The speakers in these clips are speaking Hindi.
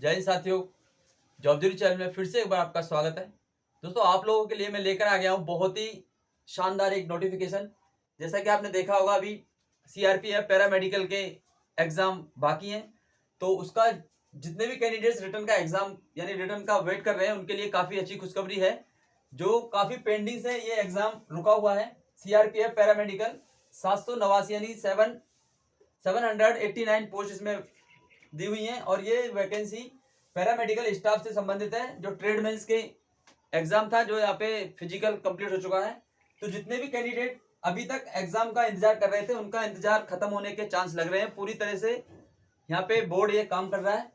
जय हिंद साथियों, जॉबजरी चैनल में फिर से एक बार आपका स्वागत है। दोस्तों, आप लोगों के लिए मैं लेकर आ गया हूँ बहुत ही शानदार एक नोटिफिकेशन। जैसा कि आपने देखा होगा, अभी सीआरपीएफ पैरामेडिकल के एग्जाम बाकी हैं, तो उसका जितने भी कैंडिडेट्स रिटर्न का एग्जाम यानी रिटर्न का वेट कर रहे हैं उनके लिए काफ़ी अच्छी खुशखबरी है। जो काफ़ी पेंडिंग से ये एग्जाम रुका हुआ है, सीआरपीएफ पैरामेडिकल 789 यानी 789 पोस्ट इसमें दी हुई हैं और ये वैकेंसी पैरामेडिकल स्टाफ से संबंधित है। जो ट्रेडमेंस के एग्जाम था, जो यहाँ पे फिजिकल कंप्लीट हो चुका है, तो जितने भी कैंडिडेट अभी तक एग्जाम का इंतजार कर रहे थे उनका इंतजार खत्म होने के चांस लग रहे हैं। पूरी तरह से यहाँ पे बोर्ड ये काम कर रहा है।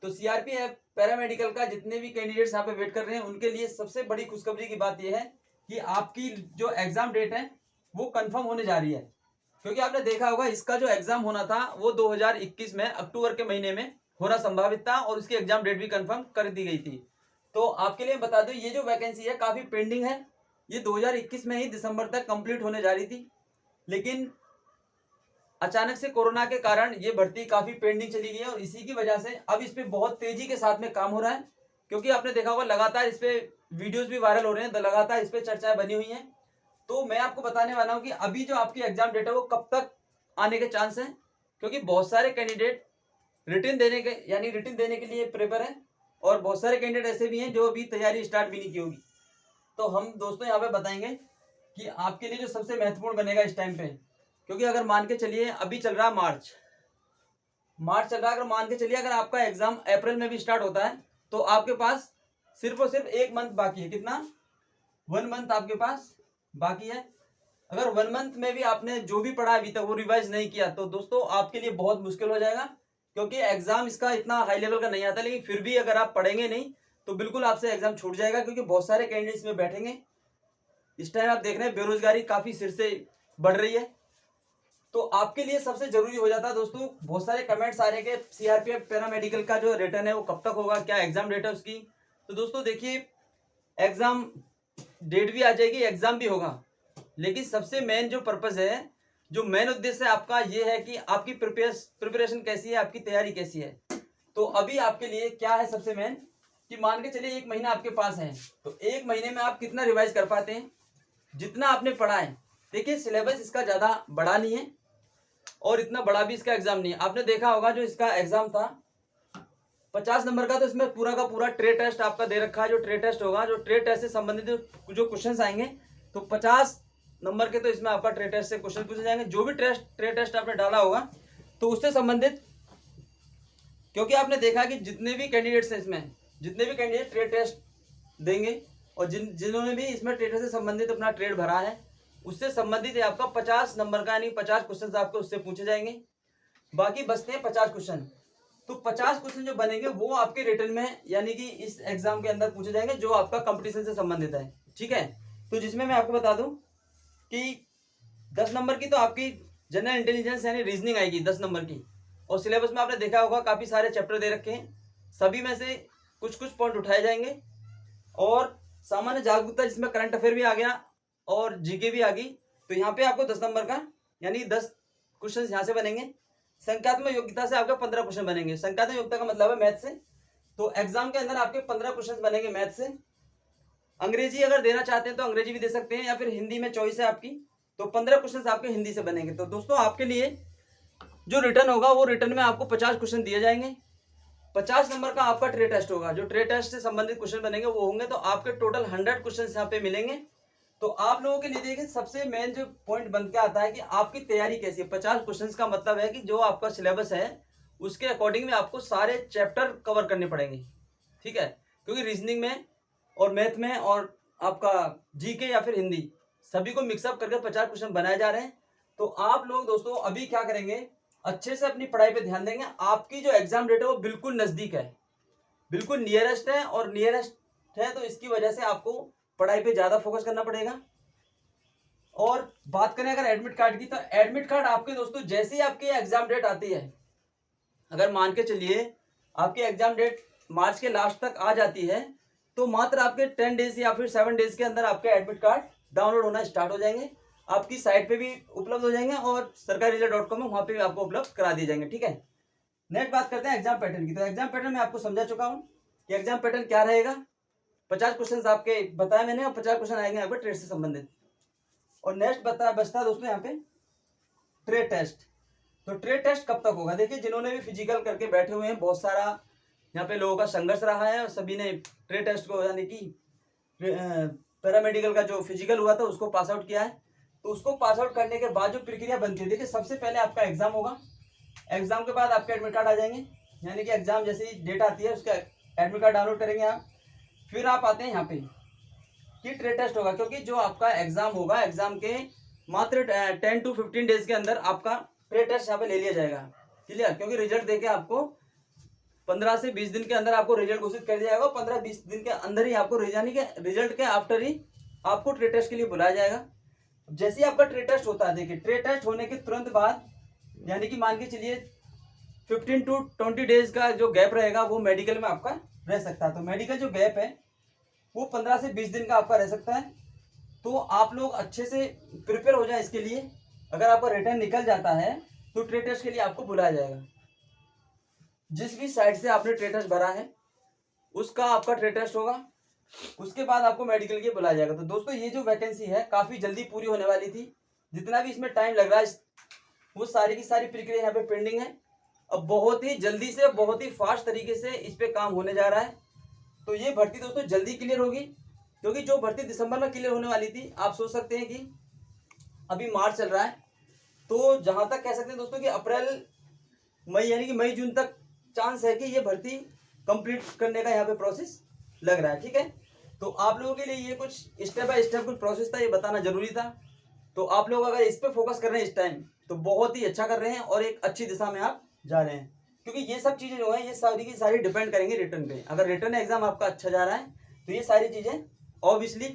तो सीआरपीएफ पैरामेडिकल का जितने भी कैंडिडेट्स यहाँ पे वेट कर रहे हैं उनके लिए सबसे बड़ी खुशखबरी की बात यह है कि आपकी जो एग्जाम डेट है वो कंफर्म होने जा रही है। क्योंकि आपने देखा होगा, इसका जो एग्जाम होना था वो 2021 में अक्टूबर के महीने में होना संभावित था और उसकी एग्जाम डेट भी कंफर्म कर दी गई थी। तो आपके लिए बता दूं, ये जो वैकेंसी है काफ़ी पेंडिंग है। ये 2021 में ही दिसंबर तक कंप्लीट होने जा रही थी, लेकिन अचानक से कोरोना के कारण ये भर्ती काफ़ी पेंडिंग चली गई है और इसी की वजह से अब इस पर बहुत तेजी के साथ में काम हो रहा है। क्योंकि आपने देखा होगा, लगातार इस पर वीडियोज भी वायरल हो रहे हैं, तो लगातार इस पर चर्चाएं बनी हुई हैं। तो मैं आपको बताने वाला हूं कि अभी जो आपकी एग्जाम डेट है वो कब तक आने के चांस हैं। क्योंकि बहुत सारे कैंडिडेट रिटर्न देने के लिए प्रिपेयर हैं और बहुत सारे कैंडिडेट ऐसे भी हैं जो अभी तैयारी स्टार्ट भी नहीं की होगी। तो हम दोस्तों यहाँ पे बताएंगे कि आपके लिए जो सबसे महत्वपूर्ण बनेगा इस टाइम पे। क्योंकि अगर मान के चलिए, अभी चल रहा मार्च चल रहा है, अगर मान के चलिए अगर आपका एग्जाम अप्रैल में भी स्टार्ट होता है तो आपके पास सिर्फ और सिर्फ 1 मंथ बाकी है। कितना? 1 मंथ आपके पास बाकी है। अगर 1 मंथ में भी आपने जो भी पढ़ा अभी तक वो रिवाइज नहीं किया तो दोस्तों आपके लिए बहुत मुश्किल हो जाएगा। क्योंकि एग्जाम इसका इतना हाई लेवल का नहीं आता, लेकिन फिर भी अगर आप पढ़ेंगे नहीं तो बिल्कुल आपसे एग्जाम छूट जाएगा। क्योंकि बहुत सारे कैंडिडेट्स में बैठेंगे। इस टाइम आप देख रहे हैं बेरोजगारी काफी सिर से बढ़ रही है। तो आपके लिए सबसे जरूरी हो जाता है दोस्तों, बहुत सारे कमेंट्स आ रहे हैं कि सीआरपीएफ पैरामेडिकल का जो रिटर्न है वो कब तक होगा, क्या एग्जाम डेट है उसकी। तो दोस्तों देखिए, एग्जाम डेट भी आ जाएगी, एग्जाम भी होगा, लेकिन सबसे मेन जो पर्पस है, जो मेन उद्देश्य है आपका, ये है कि आपकी प्रिपरेशन कैसी है, आपकी तैयारी कैसी है। तो अभी आपके लिए क्या है सबसे मेन, कि मान के चलिए 1 महीना आपके पास है, तो 1 महीने में आप कितना रिवाइज कर पाते हैं, जितना आपने पढ़ा है। देखिए, सिलेबस इसका ज़्यादा बड़ा नहीं है और इतना बड़ा भी इसका एग्जाम नहीं है। आपने देखा होगा, जो इसका एग्जाम था 50 नंबर का, तो इसमें पूरा का पूरा ट्रेड टेस्ट आपका दे रखा है। जो ट्रेड टेस्ट होगा, जो ट्रेड टेस्ट से संबंधित जो क्वेश्चन आएंगे, तो 50 नंबर के तो इसमें आपका ट्रेड टेस्ट से क्वेश्चन पूछे जाएंगे। जो भी ट्रेड टेस्ट आपने डाला होगा तो उससे संबंधित, क्योंकि आपने देखा कि जितने भी कैंडिडेट्स हैं इसमें, जितने भी कैंडिडेट ट्रेड टेस्ट देंगे और जिन्होंने भी इसमें ट्रेड टेस्ट से संबंधित अपना ट्रेड भरा है, उससे संबंधित है आपका 50 नंबर का, यानी 50 क्वेश्चन आपको उससे पूछे जाएंगे। बाकी बचते हैं 50 क्वेश्चन। तो 50 क्वेश्चन जो बनेंगे वो आपके रिटर्न में यानी कि इस एग्जाम के अंदर पूछे जाएंगे, जो आपका कंपटीशन से संबंधित है। ठीक है, तो जिसमें मैं आपको बता दूं कि 10 नंबर की तो आपकी जनरल इंटेलिजेंस यानी रीजनिंग आएगी 10 नंबर की। और सिलेबस में आपने देखा होगा काफ़ी सारे चैप्टर दे रखे हैं, सभी में से कुछ कुछ पॉइंट उठाए जाएंगे। और सामान्य जागरूकता, जिसमें करंट अफेयर भी आ गया और जीके भी आ गई। तो यहाँ पे आपको 10 नंबर का यानी 10 क्वेश्चन यहाँ से बनेंगे। संख्यात्मक योग्यता से आपके 15 क्वेश्चन बनेंगे। संख्यात्मक योग्यता का मतलब है मैथ से। तो एग्जाम के अंदर आपके 15 क्वेश्चन बनेंगे मैथ से। अंग्रेजी अगर देना चाहते हैं तो अंग्रेजी भी दे सकते हैं, या फिर हिंदी में चॉइस है आपकी, तो 15 क्वेश्चन आपके हिंदी से बनेंगे। तो दोस्तों आपके लिए जो रिटर्न होगा वो रिटर्न में आपको 50 क्वेश्चन दिए जाएंगे। 50 नंबर का आपका ट्रेड टेस्ट होगा। जो ट्रेड टेस्ट से संबंधित क्वेश्चन बनेंगे वो होंगे, तो आपके टोटल 100 क्वेश्चन यहाँ पे मिलेंगे। तो आप लोगों के लिए देखिए, सबसे मेन जो पॉइंट बन के आता है कि आपकी तैयारी कैसी है। 50 क्वेश्चंस का मतलब है कि जो आपका सिलेबस है उसके अकॉर्डिंग में आपको सारे चैप्टर कवर करने पड़ेंगे। ठीक है, क्योंकि रीजनिंग में और मैथ में और आपका जीके या फिर हिंदी, सभी को मिक्सअप करके 50 क्वेश्चन बनाए जा रहे हैं। तो आप लोग दोस्तों अभी क्या करेंगे, अच्छे से अपनी पढ़ाई पे ध्यान देंगे। आपकी जो एग्जाम डेट है वो बिल्कुल नज़दीक है, बिल्कुल नियरेस्ट है, और नियरेस्ट है तो इसकी वजह से आपको पढ़ाई पे ज़्यादा फोकस करना पड़ेगा। और बात करें अगर एडमिट कार्ड की, तो एडमिट कार्ड आपके दोस्तों जैसे ही आपकी एग्जाम डेट आती है, अगर मान के चलिए आपकी एग्जाम डेट मार्च के लास्ट तक आ जाती है, तो मात्र आपके 10 डेज या फिर 7 डेज के अंदर आपके एडमिट कार्ड डाउनलोड होना स्टार्ट हो जाएंगे। आपकी साइट पे भी उपलब्ध हो जाएंगे और सरकारीजिला.com में वहाँ पे भी आपको उपलब्ध करा दिए जाएंगे। ठीक है, नेक्स्ट बात करते हैं एग्जाम पैटर्न की। तो एग्जाम पैटर्न मैं आपको समझा चुका हूँ कि एग्जाम पैटर्न क्या रहेगा। 50 क्वेश्चन आपके बताया मैंने, और 50 क्वेश्चन आएंगे यहाँ पे ट्रेड से संबंधित। और नेक्स्ट बचता दोस्तों यहाँ पे ट्रेड टेस्ट। तो ट्रेड टेस्ट कब तक होगा? देखिए, जिन्होंने भी फिजिकल करके बैठे हुए हैं, बहुत सारा यहाँ पे लोगों का संघर्ष रहा है और सभी ने ट्रेड टेस्ट को, यानी कि पैरामेडिकल का जो फिजिकल हुआ था उसको पास आउट किया है। तो उसको पास आउट करने के बाद जो प्रक्रिया बनती है, देखिए सबसे पहले आपका एग्जाम होगा। एग्जाम के बाद आपके एडमिट कार्ड आ जाएंगे, यानी कि एग्जाम जैसे ही डेट आती है उसका एडमिट कार्ड डाउनलोड करेंगे आप। फिर आप आते हैं यहाँ पे कि ट्रेड टेस्ट होगा, क्योंकि जो आपका एग्जाम होगा, एग्जाम के मात्र 10 to 15 डेज के अंदर आपका ट्रेड टेस्ट यहाँ पे ले लिया जाएगा। क्लियर? क्योंकि रिजल्ट देके आपको 15 से 20 दिन के अंदर आपको रिजल्ट घोषित कर दिया जाएगा। 15-20 दिन के अंदर ही आपको, यानी कि रिजल्ट के आफ्टर ही आपको ट्रेड टेस्ट के लिए बुलाया जाएगा। जैसे ही आपका ट्रेड टेस्ट होता है, देखिए ट्रेड टेस्ट होने के तुरंत बाद, यानी कि मान के चलिए 15 to 20 डेज का जो गैप रहेगा वो मेडिकल में आपका रह सकता है। तो मेडिकल जो गैप है वो 15 से 20 दिन का आपका रह सकता है। तो आप लोग अच्छे से प्रिपेयर हो जाए इसके लिए। अगर आपका रिटर्न निकल जाता है तो ट्रेड टेस्ट के लिए आपको बुलाया जाएगा। जिस भी साइड से आपने ट्रेड टेस्ट भरा है उसका आपका ट्रेड टेस्ट होगा, उसके बाद आपको मेडिकल के लिए बुलाया जाएगा। तो दोस्तों, ये जो वैकेंसी है काफ़ी जल्दी पूरी होने वाली थी। जितना भी इसमें टाइम लग रहा है वो सारी की सारी प्रक्रिया यहाँ पे पेंडिंग है। अब बहुत ही जल्दी से, बहुत ही फास्ट तरीके से इस पे काम होने जा रहा है। तो ये भर्ती दोस्तों जल्दी क्लियर होगी, क्योंकि जो भर्ती दिसंबर में क्लियर होने वाली थी, आप सोच सकते हैं कि अभी मार्च चल रहा है, तो जहाँ तक कह सकते हैं दोस्तों कि अप्रैल मई, यानी कि मई जून तक चांस है कि ये भर्ती कंप्लीट करने का यहाँ पे प्रोसेस लग रहा है। ठीक है, तो आप लोगों के लिए ये कुछ स्टेप बाय स्टेप कुछ प्रोसेस था, ये बताना जरूरी था। तो आप लोग अगर इस पे फोकस कर रहे हैं इस टाइम, तो बहुत ही अच्छा कर रहे हैं और एक अच्छी दिशा में आप जा रहे हैं। क्योंकि ये सब चीज़ें जो है, ये सारी की सारी डिपेंड करेंगी रिटर्न पे। अगर रिटर्न एग्जाम आपका अच्छा जा रहा है तो ये सारी चीज़ें ऑब्वियसली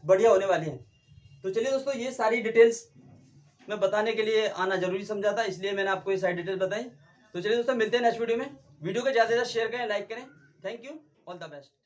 बढ़िया होने वाली हैं। तो चलिए दोस्तों, ये सारी डिटेल्स मैं बताने के लिए आना जरूरी समझा था, इसलिए मैंने आपको ये सारी डिटेल्स बताई। तो चलिए दोस्तों, मिलते हैं नेक्स्ट वीडियो में। वीडियो को ज़्यादा से ज़्यादा शेयर करें, लाइक करें। Thank you, all the best.